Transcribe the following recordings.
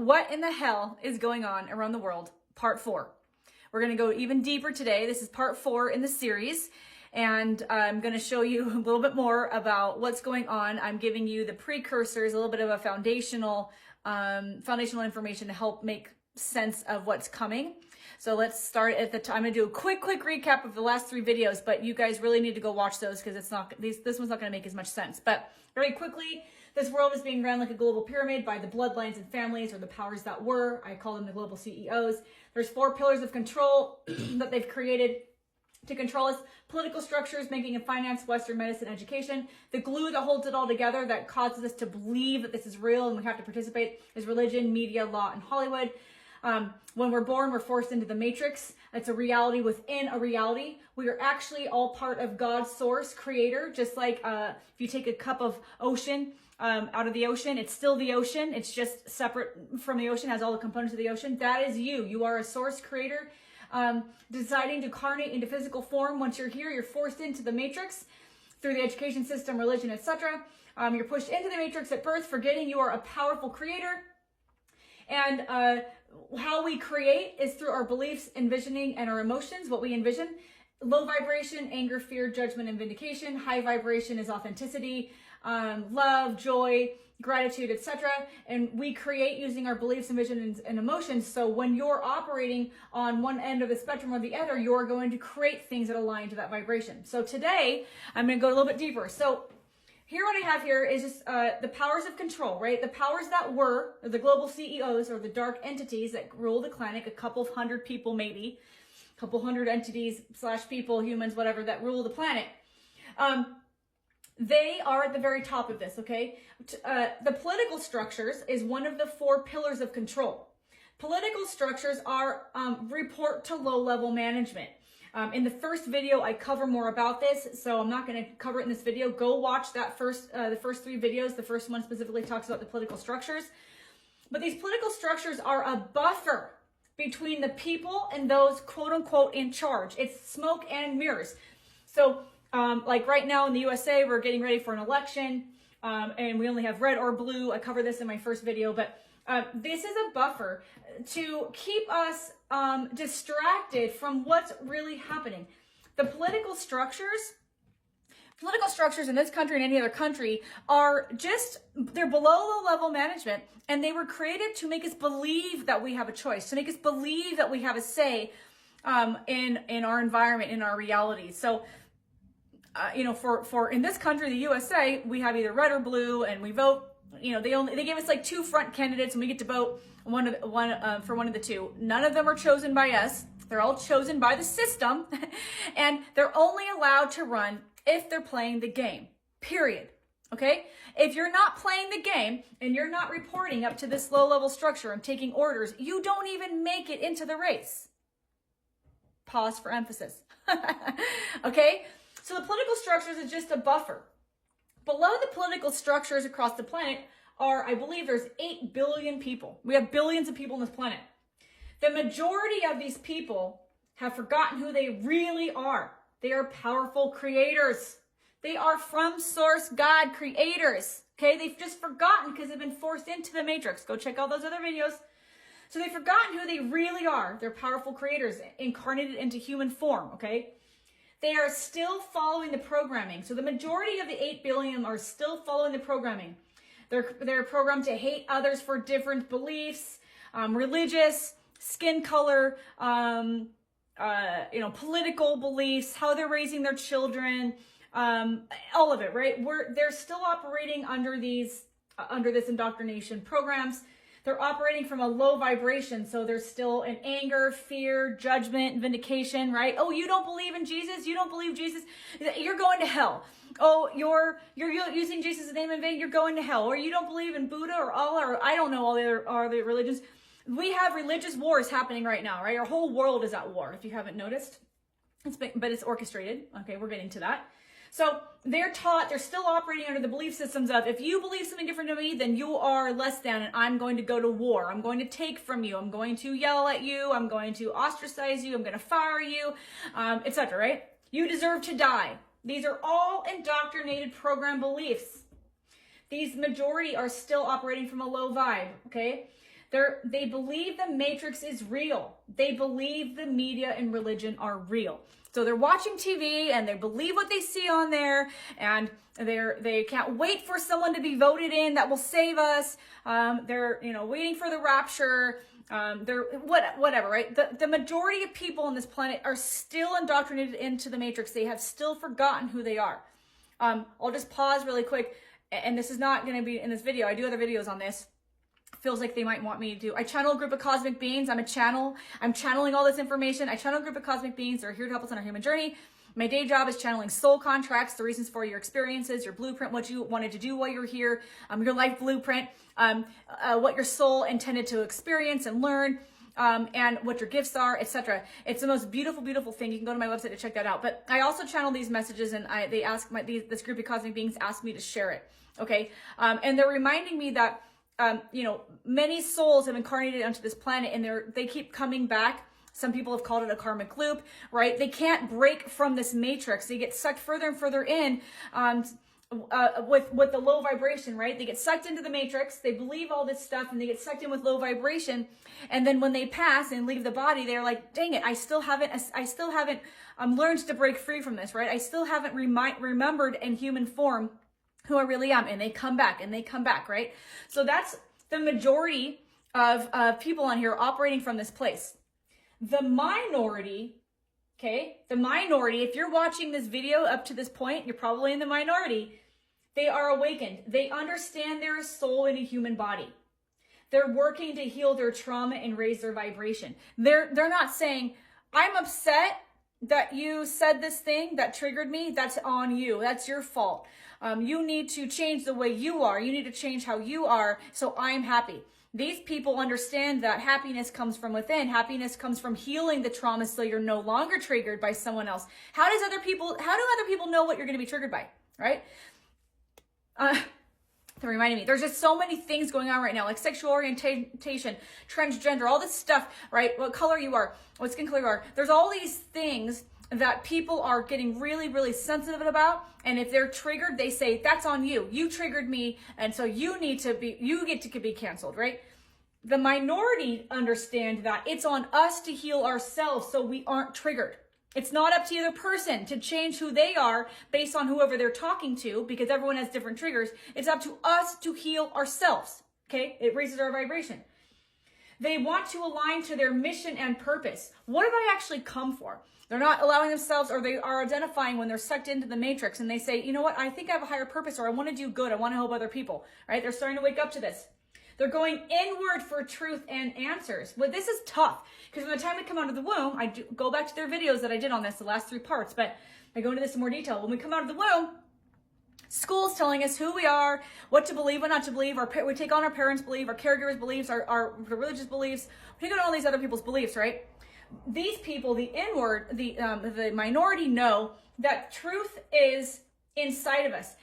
what in the hell is going on around the world, part 4. We're going to go even deeper today. This is part 4 in the series, and I'm going to show you a little bit more about what's going on. I'm giving you the precursors, a little bit of a foundational information to help make sense of what's coming. So let's start at the time. I'm going to do a quick recap of the last 3 videos, but you guys really need to go watch those because this one's not going to make as much sense. But very quickly, this world is being run like a global pyramid by the bloodlines and families, or the powers that were. I call them the global CEOs. There's 4 pillars of control that they've created to control us: political structures, banking and finance, Western medicine, education. The glue that holds it all together, that causes us to believe that this is real and we have to participate, is religion, media, law, and Hollywood. When we're born, we're forced into the matrix. It's a reality within a reality. We are actually all part of God's source, creator. Just like if you take a cup of ocean out of the ocean, it's still the ocean. It's just separate from the ocean, has all the components of the ocean. That is you. You are a source creator, deciding to incarnate into physical form. Once you're here, you're forced into the matrix through the education system, religion, etc. You're pushed into the matrix at birth, forgetting you are a powerful creator. And how we create is through our beliefs, envisioning, and our emotions, what we envision. Low vibration, anger, fear, judgment, and vindication. High vibration is authenticity, love, joy, gratitude, etc. And we create using our beliefs, envisions, and emotions. So when you're operating on one end of the spectrum or the other, you're going to create things that align to that vibration. So today, I'm going to go a little bit deeper. So here, what I have here is just the powers of control, right? The powers that were, or the global CEOs, or the dark entities that rule the planet, a couple of hundred people maybe, a couple hundred entities / people, humans, whatever, that rule the planet. They are at the very top of this, okay? The political structures is one of the 4 pillars of control. Political structures are report to low-level management. In the first video, I cover more about this, so I'm not going to cover it in this video. Go watch that the first 3 videos. The first one specifically talks about the political structures. But these political structures are a buffer between the people and those quote-unquote in charge. It's smoke and mirrors. So like right now in the USA, we're getting ready for an election, and we only have red or blue. I covered this in my first video, but this is a buffer to keep us distracted from what's really happening. The political structures in this country and any other country are they're below low-level management, and they were created to make us believe that we have a choice, to make us believe that we have a say in our environment, in our reality. So for in this country, the USA, we have either red or blue, and we vote. They gave us like 2 front candidates, and we get to vote for one of the 2. None of them are chosen by us. They're all chosen by the system, and they're only allowed to run if they're playing the game, period. Okay? If you're not playing the game and you're not reporting up to this low-level structure and taking orders, you don't even make it into the race. Pause for emphasis. Okay? So the political structures is just a buffer. Below the political structures across the planet are, I believe there's 8 billion people. We have billions of people on this planet. The majority of these people have forgotten who they really are. They are powerful creators. They are from source God creators. Okay, they've just forgotten because they've been forced into the matrix. Go check out those other videos. So they've forgotten who they really are. They're powerful creators incarnated into human form, okay? They are still following the programming. So the majority of the 8 billion are still following the programming. They're programmed to hate others for different beliefs, religious, skin color, political beliefs, how they're raising their children, all of it, right? They're still operating under this indoctrination programs. They're operating from a low vibration, so there's still an anger, fear, judgment, vindication, right? Oh, you don't believe in Jesus? You don't believe Jesus? You're going to hell. Oh, you're using Jesus' name in vain? You're going to hell. Or you don't believe in Buddha or Allah, or I don't know all the other religions. We have religious wars happening right now, right? Our whole world is at war, if you haven't noticed. But it's orchestrated. Okay, we're getting to that. So they're still operating under the belief systems of, if you believe something different to me, then you are less than, and I'm going to go to war. I'm going to take from you. I'm going to yell at you. I'm going to ostracize you. I'm going to fire you, etc., right? You deserve to die. These are all indoctrinated program beliefs. These majority are still operating from a low vibe, okay? They believe the matrix is real. They believe the media and religion are real. So they're watching TV and they believe what they see on there, and they can't wait for someone to be voted in that will save us. They're waiting for the rapture. They're whatever, right? The majority of people on this planet are still indoctrinated into the matrix. They have still forgotten who they are. I'll just pause really quick, and this is not going to be in this video. I do other videos on this. Feels like they might want me to do. I channel a group of cosmic beings. I'm a channel. I'm channeling all this information. I channel a group of cosmic beings that are here to help us on our human journey. My day job is channeling soul contracts, the reasons for your experiences, your blueprint, what you wanted to do while you're here, your life blueprint, what your soul intended to experience and learn, and what your gifts are, etc. It's the most beautiful, beautiful thing. You can go to my website to check that out. But I also channel these messages, and this group of cosmic beings asked me to share it. Okay, and they're reminding me that many souls have incarnated onto this planet, and they keep coming back. Some people have called it a karmic loop, right? They can't break from this matrix. They get sucked further and further in with the low vibration, right? They get sucked into the matrix. They believe all this stuff, and they get sucked in with low vibration. And then when they pass and leave the body, they're like, "Dang it! I still haven't learned to break free from this, right? I still haven't remembered in human form who I really am." And they come back, right? So that's the majority of people on here operating from this place. The minority, if you're watching this video up to this point, you're probably in the minority. They are awakened. They understand there is soul in a human body. They're working to heal their trauma and raise their vibration. They're not saying, "I'm upset that you said this thing that triggered me. That's on you. That's your fault. You need to change the way you are. You need to change how you are, so I'm happy." These people understand that happiness comes from within. Happiness comes from healing the trauma so you're no longer triggered by someone else. How do other people know what you're going to be triggered by, right? That reminded me, there's just so many things going on right now, like sexual orientation, transgender, all this stuff, right? What color you are, what skin color you are. There's all these things that people are getting really, really sensitive about. And if they're triggered, they say, "That's on you. You triggered me. And so you get to be canceled," right? The minority understand that it's on us to heal ourselves so we aren't triggered. It's not up to the other person to change who they are based on whoever they're talking to, because everyone has different triggers. It's up to us to heal ourselves, okay? It raises our vibration. They want to align to their mission and purpose. What have I actually come for? They're not allowing themselves, or they are identifying when they're sucked into the matrix and they say, "You know what? I think I have a higher purpose, or I want to do good. I want to help other people," right? They're starting to wake up to this. They're going inward for truth and answers. Well, this is tough, because by the time we come out of the womb, I do go back to their videos that I did on this, the last 3 parts, but I go into this in more detail. When we come out of the womb, school's telling us who we are, what to believe, what not to believe. We take on our parents' beliefs, our caregivers' beliefs, our religious beliefs. We take on all these other people's beliefs, right? These people, the minority, know that truth is inside of us.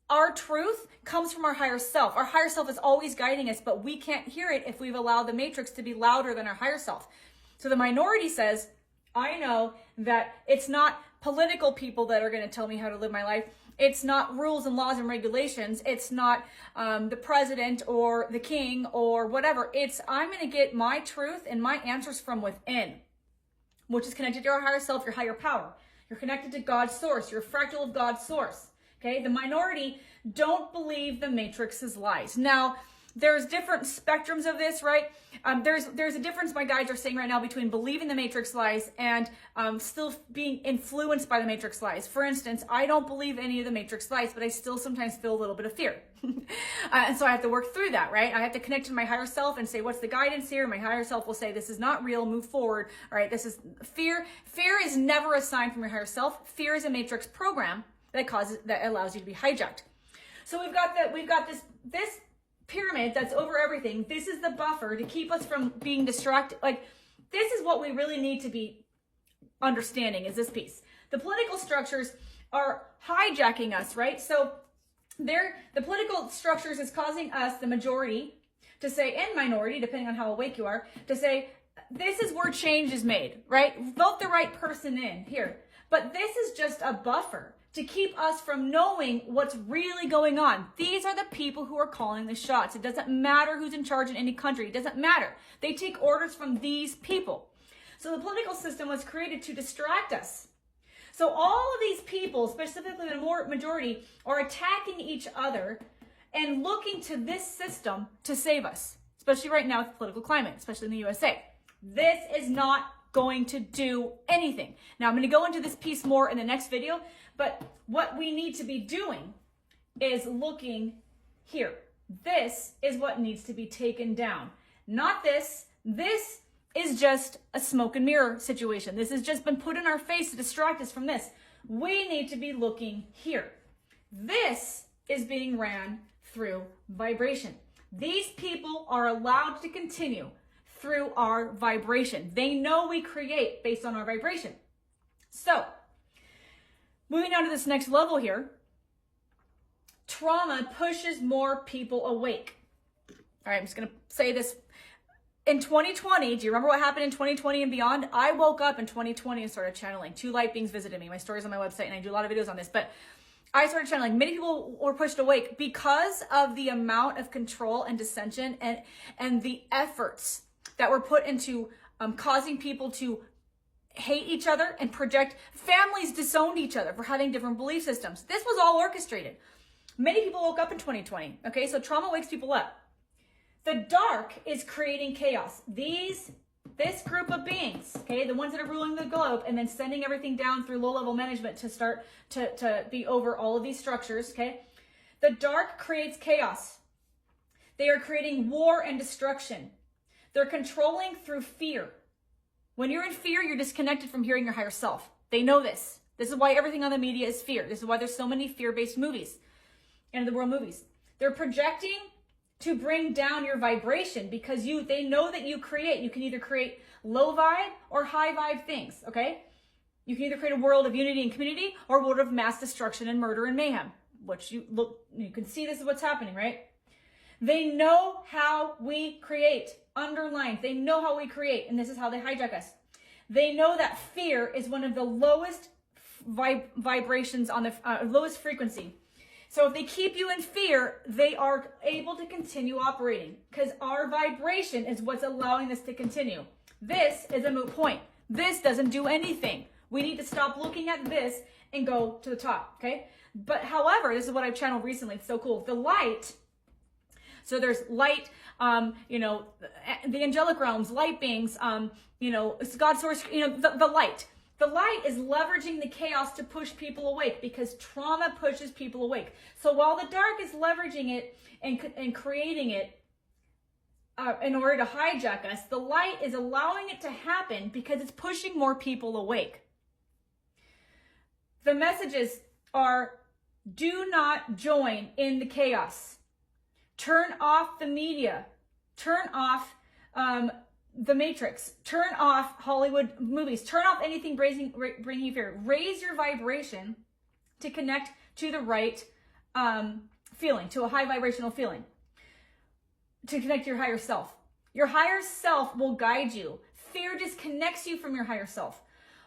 Our truth comes from our higher self. Our higher self is always guiding us, but we can't hear it if we've allowed the matrix to be louder than our higher self. So the minority says, "I know that it's not political people that are going to tell me how to live my life. It's not rules and laws and regulations. It's not the president or the king or whatever. I'm going to get my truth and my answers from within," which is connected to your higher self, your higher power. You're connected to God's source. You're a fractal of God's source. Okay? The minority don't believe the matrix's lies. Now, there's different spectrums of this, right? There's a difference, my guides are saying right now, between believing the matrix lies and still being influenced by the matrix lies. For instance, I don't believe any of the matrix lies, but I still sometimes feel a little bit of fear. And so I have to work through that, right? I have to connect to my higher self and say, "What's the guidance here?" My higher self will say, "This is not real, move forward." All right, this is fear. Fear is never a sign from your higher self. Fear is a matrix program that allows you to be hijacked. So we've got this pyramid that's over everything. This is the buffer to keep us from being distracted. Like, this is what we really need to be understanding, is this piece. The political structures are hijacking us, right? So the political structures is causing us, the majority, to say, and minority, depending on how awake you are, to say, this is where change is made, right? Vote the right person in here. But this is just a buffer to keep us from knowing what's really going on. These are the people who are calling the shots. It doesn't matter who's in charge in any country. It doesn't matter. They take orders from these people. So the political system was created to distract us. So all of these people, specifically the majority, are attacking each other and looking to this system to save us, especially right now with the political climate, especially in the USA. This is not going to do anything. Now, I'm going to go into this piece more in the next video, but what we need to be doing is looking here. This is what needs to be taken down. Not this. This is just a smoke and mirror situation. This has just been put in our face to distract us from this. We need to be looking here. This is being ran through vibration. These people are allowed to continue through our vibration. They know we create based on our vibration. So, moving on to this next level here, trauma pushes more people awake. All right, I'm just going to say this. In 2020, do you remember what happened in 2020 and beyond? I woke up in 2020 and started channeling. 2 light beings visited me. My story's on my website, and I do a lot of videos on this, but I started channeling. Many people were pushed awake because of the amount of control and dissension and the efforts that were put into causing people to hate each other and project. Families disowned each other for having different belief systems. This was all orchestrated. Many people woke up in 2020. Okay, so trauma wakes people up. The dark is creating chaos. This group of beings, okay, the ones that are ruling the globe and then sending everything down through low-level management to start to be over all of these structures, okay? The dark creates chaos. They are creating war and destruction. They're controlling through fear. When you're in fear, you're disconnected from hearing your higher self. They know this. This is why everything on the media is fear. This is why there's so many fear-based movies, end of the world movies. They're projecting to bring down your vibration because they know that you create. You can either create low vibe or high vibe things, okay? You can either create a world of unity and community or a world of mass destruction and murder and mayhem, which you can see this is what's happening, right? They know how we create, underlined. They know how we create, and this is how they hijack us. They know that fear is one of the lowest vibrations on the lowest frequency. So if they keep you in fear, they are able to continue operating because our vibration is what's allowing this to continue. This is a moot point. This doesn't do anything. We need to stop looking at this and go to the top, okay? But however, this is what I've channeled recently. It's so cool. The light, so there's light, the angelic realms, light beings, it's God's source, the light. The light is leveraging the chaos to push people awake because trauma pushes people awake. So while the dark is leveraging it and creating it in order to hijack us, the light is allowing it to happen because it's pushing more people awake. The messages are, do not join in the chaos. Turn off the media. Turn off the Matrix. Turn off Hollywood movies. Turn off anything bringing you fear. Raise your vibration to connect to the right feeling, to a high vibrational feeling, to connect to your higher self. Your higher self will guide you. Fear disconnects you from your higher self.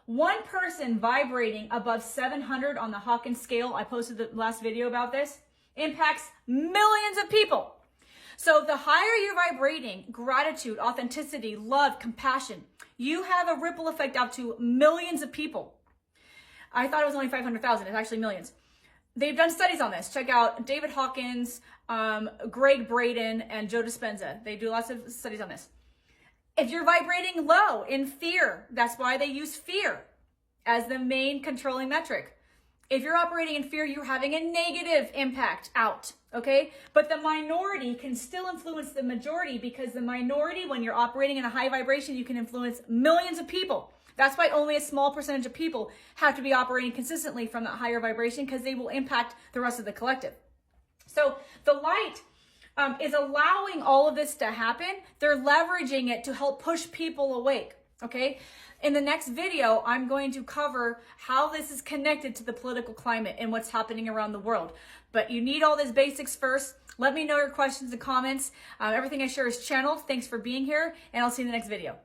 One person vibrating above 700 on the Hawkins scale, I posted the last video about this, impacts millions of people. So the higher you're vibrating, gratitude, authenticity, love, compassion, you have a ripple effect out to millions of people. I thought it was only 500,000. It's actually millions. They've done studies on this. Check out David Hawkins, Greg Braden, and Joe Dispenza. They do lots of studies on this. If you're vibrating low in fear, that's why they use fear as the main controlling metric. If you're operating in fear, you're having a negative impact out, okay? But the minority can still influence the majority because the minority, when you're operating in a high vibration, you can influence millions of people. That's why only a small percentage of people have to be operating consistently from that higher vibration because they will impact the rest of the collective. So the light is allowing all of this to happen. They're leveraging it to help push people awake, okay? In the next video, I'm going to cover how this is connected to the political climate and what's happening around the world. But you need all these basics first. Let me know your questions and comments. Everything I share is channeled. Thanks for being here, and I'll see you in the next video.